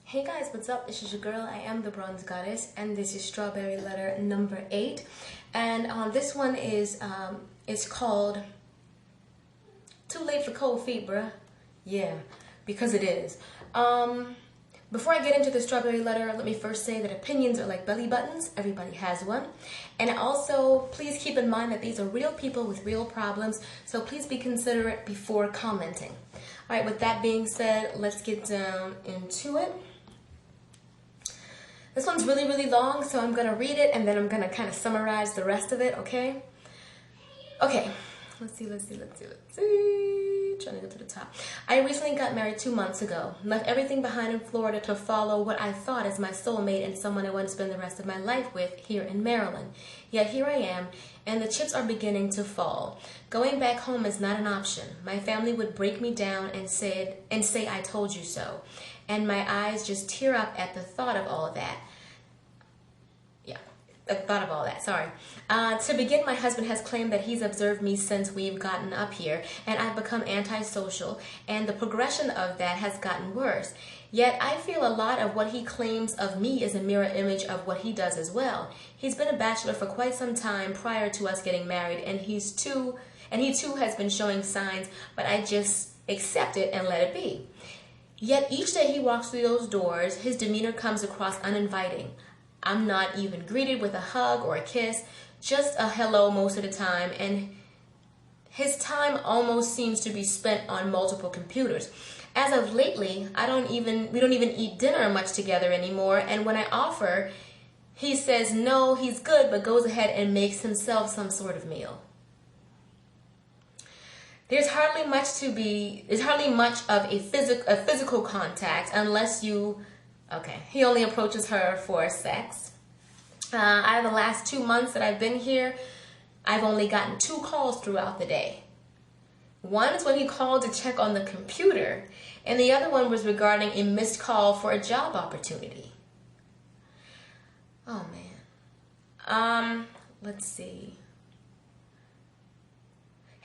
Hey guys, what's up? This is your girl. I am the Bronze Goddess, and this is Strawberry Letter number 8. And this one is it's called "Too Late for Cold Feet," bruh. Yeah, because it is. Before I get into the Strawberry Letter, let me first say that opinions are like belly buttons. Everybody has one. And also, please keep in mind that these are real people with real problems, so please be considerate before commenting. All right, with that being said, let's get down into it. This one's really, really long, so I'm going to read it, and then I'm going to kind of summarize the rest of it, okay? Okay, let's see. Trying to get to the top. I recently got married 2 months ago. Left everything behind in Florida to follow what I thought is my soulmate and someone I want to spend the rest of my life with here in Maryland. Yet here I am, and the chips are beginning to fall. Going back home is not an option. My family would break me down and say I told you so. And my eyes just tear up at the thought of all of that. Sorry. To begin, my husband has claimed that he's observed me since we've gotten up here, and I've become antisocial, and the progression of that has gotten worse. Yet I feel a lot of what he claims of me is a mirror image of what he does as well. He's been a bachelor for quite some time prior to us getting married, and he too has been showing signs, but I just accept it and let it be. Yet each day he walks through those doors, his demeanor comes across uninviting. I'm not even greeted with a hug or a kiss, just a hello most of the time, and his time almost seems to be spent on multiple computers. As of lately, we don't even eat dinner much together anymore, and when I offer, he says no, he's good, but goes ahead and makes himself some sort of meal. There's hardly much of a physical contact unless you. Okay, he only approaches her for sex. Out of the last 2 months that I've been here, I've only gotten 2 calls throughout the day. One is when he called to check on the computer, and the other one was regarding a missed call for a job opportunity. Oh man. Let's see.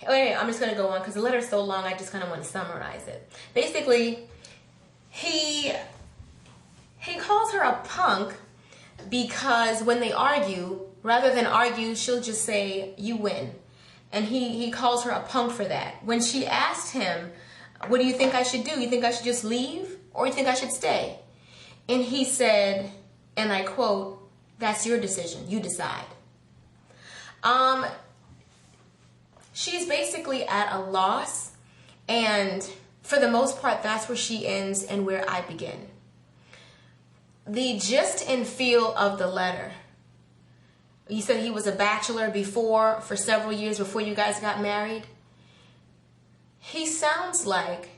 Anyway, I'm just going to go on because the letter's so long, I just kind of want to summarize it. Basically, he calls her a punk because when they argue, rather than argue, she'll just say, you win. And he calls her a punk for that. When she asked him, what do you think I should do? You think I should just leave? Or you think I should stay? And he said, and I quote, that's your decision. You decide. She's basically at a loss. And for the most part, that's where she ends and where I begin. The gist and feel of the letter. You said he was a bachelor before, for several years before you guys got married. He sounds like,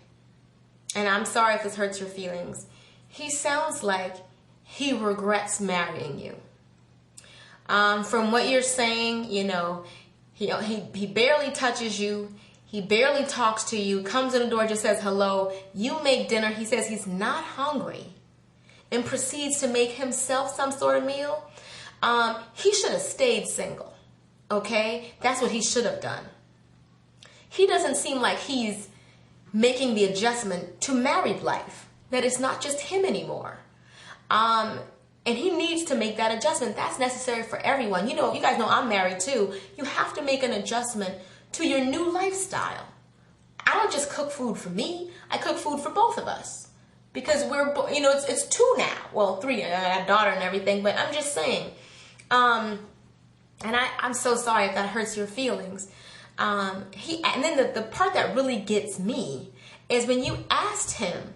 and I'm sorry if this hurts your feelings, he sounds like he regrets marrying you. From what you're saying, he barely touches you. He barely talks to you, comes in the door, just says hello. You make dinner. He says he's not hungry and proceeds to make himself some sort of meal. He should have stayed single, okay? That's what he should have done. He doesn't seem like he's making the adjustment to married life, that it's not just him anymore. And he needs to make that adjustment. That's necessary for everyone. You guys know I'm married too. You have to make an adjustment to your new lifestyle. I don't just cook food for me. I cook food for both of us. Because it's 2 now. Well, 3. I got a daughter and everything. But I'm just saying. And I'm so sorry if that hurts your feelings. And then the part that really gets me is when you asked him,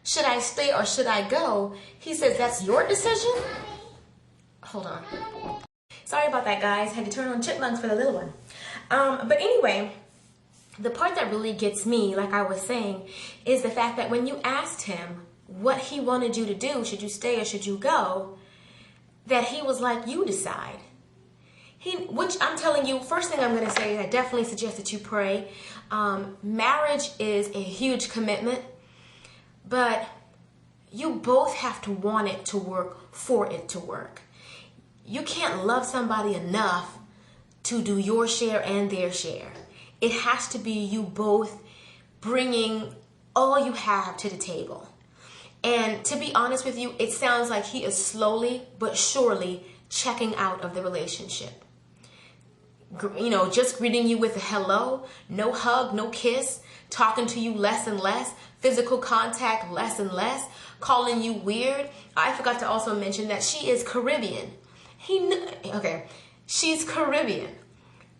should I stay or should I go? He says, that's your decision? Hold on. Sorry about that, guys. Had to turn on chipmunks for the little one. But anyway, the part that really gets me, like I was saying, is the fact that when you asked him what he wanted you to do, should you stay or should you go, that he was like, you decide. Which I'm telling you, first thing I'm going to say is I definitely suggest that you pray. Marriage is a huge commitment, but you both have to want it to work for it to work. You can't love somebody enough to do your share and their share. It has to be you both bringing all you have to the table. And to be honest with you, it sounds like he is slowly but surely checking out of the relationship. You know, just greeting you with a hello, no hug, no kiss, talking to you less and less, physical contact less and less, calling you weird. I forgot to also mention that she is Caribbean. She's Caribbean.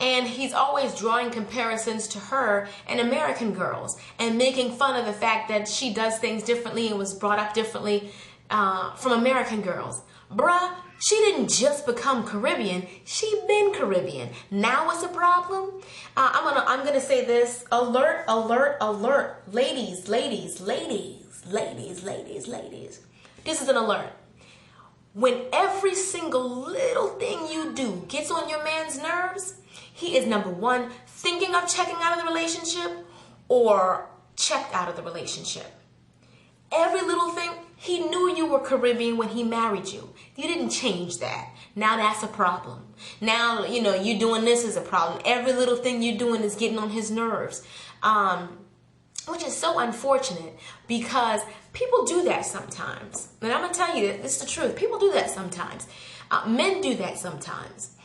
And he's always drawing comparisons to her and American girls and making fun of the fact that she does things differently and was brought up differently from American girls. Bruh, she didn't just become Caribbean. She been Caribbean. Now what's the problem? I'm gonna say this. Alert, alert, alert. Ladies. This is an alert. When every single little thing you do gets on your man's nerves, he is number one, thinking of checking out of the relationship or checked out of the relationship. Every little thing, he knew you were Caribbean when he married you. You didn't change that. Now that's a problem. Now, you know, you doing this is a problem. Every little thing you're doing is getting on his nerves. Which is so unfortunate because people do that sometimes. And I'm going to tell you, this is the truth. People do that sometimes. Men do that sometimes.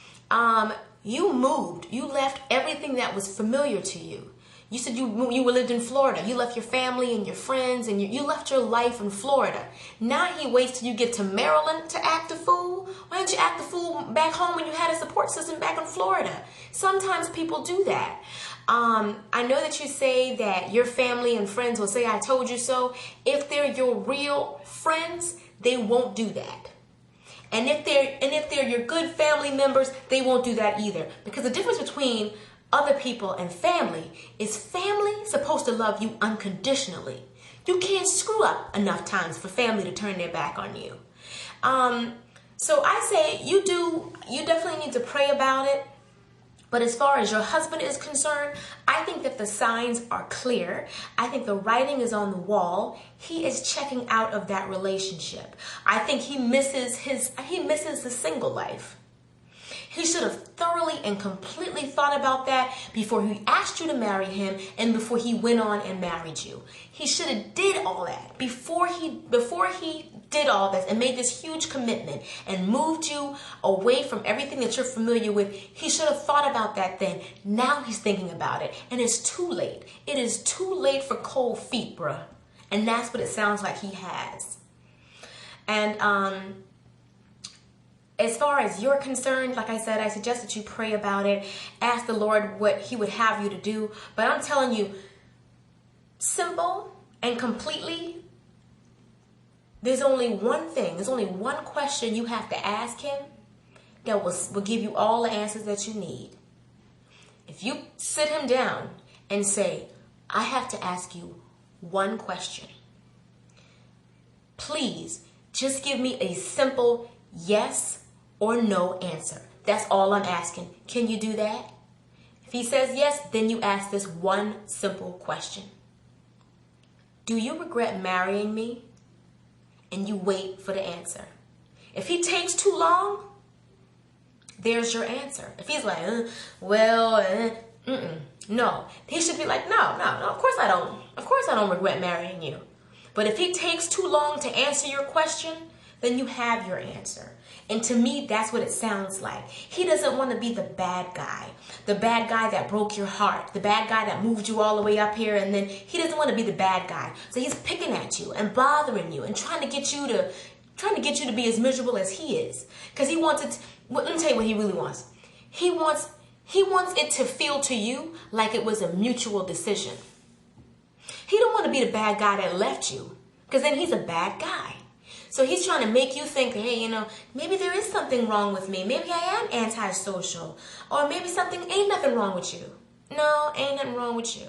You moved. You left everything that was familiar to you. You said you lived in Florida. You left your family and your friends and you left your life in Florida. Now he waits till you get to Maryland to act a fool. Why didn't you act the fool back home when you had a support system back in Florida? Sometimes people do that. I know that you say that your family and friends will say, I told you so. If they're your real friends, they won't do that. And if they're your good family members, they won't do that either. Because the difference between other people and family is family supposed to love you unconditionally. You can't screw up enough times for family to turn their back on you. So I say you definitely need to pray about it. But as far as your husband is concerned, I think that the signs are clear. I think the writing is on the wall. He is checking out of that relationship. I think he misses the single life. He should have thoroughly and completely thought about that before he asked you to marry him and before he went on and married you. He should have did all that before he did all this and made this huge commitment and moved you away from everything that you're familiar with. He should have thought about that then. Now he's thinking about it and it's too late. It is too late for cold feet, bruh. And that's what it sounds like he has. And as far as you're concerned, like I said, I suggest that you pray about it. Ask the Lord what he would have you to do. But I'm telling you, simple and completely, there's only one thing. There's only one question you have to ask him that will give you all the answers that you need. If you sit him down and say, I have to ask you one question. Please, just give me a simple yes or no answer. That's all I'm asking. Can you do that? If he says yes, then you ask this one simple question. Do you regret marrying me? And you wait for the answer. If he takes too long, there's your answer. If he's like, no, he should be like, no, of course I don't. Of course I don't regret marrying you. But if he takes too long to answer your question, then you have your answer. And to me, that's what it sounds like. He doesn't want to be the bad guy that broke your heart, the bad guy that moved you all the way up here, and then he doesn't want to be the bad guy. So he's picking at you and bothering you and trying to get you to be as miserable as he is. Because he wants it. Let me tell you what he really wants. He wants it to feel to you like it was a mutual decision. He don't want to be the bad guy that left you, because then he's a bad guy. So he's trying to make you think, hey, maybe there is something wrong with me. Maybe I am antisocial. Or maybe ain't nothing wrong with you. No, ain't nothing wrong with you.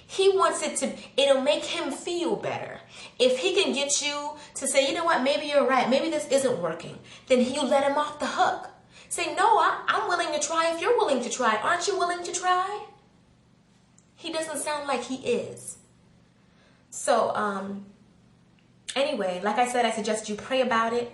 He wants it'll make him feel better. If he can get you to say, you know what, maybe you're right. Maybe this isn't working. Then you let him off the hook. Say, no, I'm willing to try if you're willing to try. Aren't you willing to try? He doesn't sound like he is. So, anyway, like I said, I suggest you pray about it.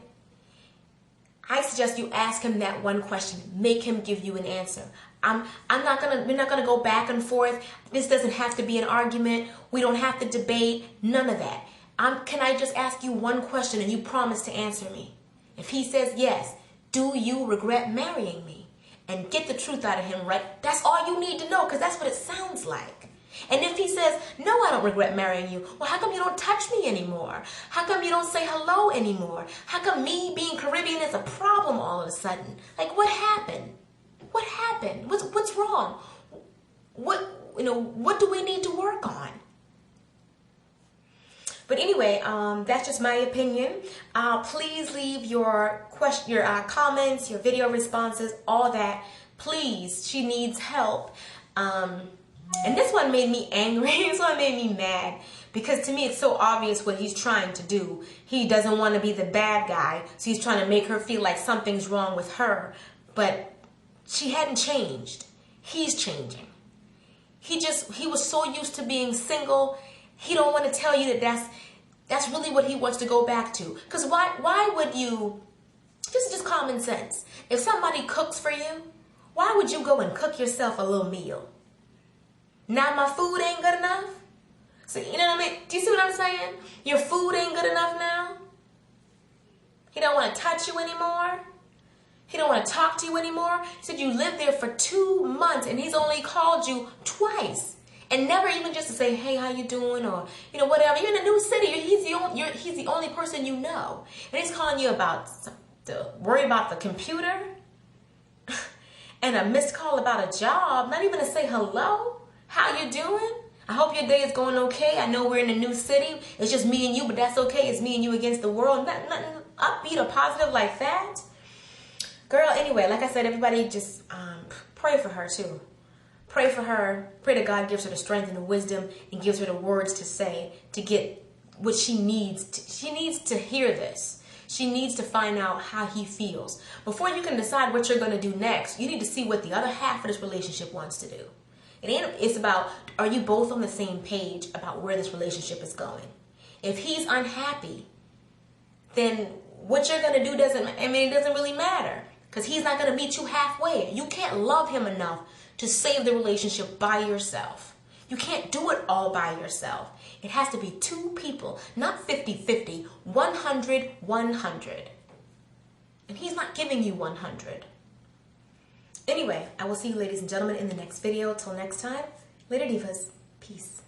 I suggest you ask him that one question. Make him give you an answer. we're not gonna go back and forth. This doesn't have to be an argument. We don't have to debate. None of that. Can I just ask you one question and you promise to answer me? If he says yes, do you regret marrying me? And get the truth out of him, right? That's all you need to know, because that's what it sounds like. And if he says, no, I don't regret marrying you, well, how come you don't touch me anymore? How come you don't say hello anymore? How come me being Caribbean is a problem all of a sudden? Like, what happened? What happened? What's wrong? What do we need to work on? But anyway, that's just my opinion. Please leave your comments, your video responses, all that. Please, she needs help. And this one made me angry. This one made me mad. Because to me, it's so obvious what he's trying to do. He doesn't want to be the bad guy. So he's trying to make her feel like something's wrong with her. But she hadn't changed. He's changing. He was so used to being single. He don't want to tell you that that's really what he wants to go back to. Because why would you, just common sense, if somebody cooks for you, why would you go and cook yourself a little meal? Now my food ain't good enough? So, you know what I mean? Do you see what I'm saying? Your food ain't good enough now? He don't want to touch you anymore? He don't want to talk to you anymore? He said you lived there for 2 months and he's only called you twice. And never even just to say, hey, how you doing? Or, whatever. You're in a new city. He's the only person you know. And he's calling you worry about the computer. And a missed call about a job. Not even to say hello. How you doing? I hope your day is going okay. I know we're in a new city. It's just me and you, but that's okay. It's me and you against the world. Nothing upbeat or positive like that. Girl, anyway, like I said, everybody just pray for her too. Pray for her. Pray that God gives her the strength and the wisdom and gives her the words to say to get what she needs. She needs to hear this. She needs to find out how he feels. Before you can decide what you're going to do next, you need to see what the other half of this relationship wants to do. It's about, are you both on the same page about where this relationship is going? If he's unhappy, then what you're going to do it doesn't really matter. Because he's not going to meet you halfway. You can't love him enough to save the relationship by yourself. You can't do it all by yourself. It has to be 2 people, not 50-50, 100-100. And he's not giving you 100. Anyway, I will see you ladies and gentlemen in the next video. Till next time, later divas. Peace.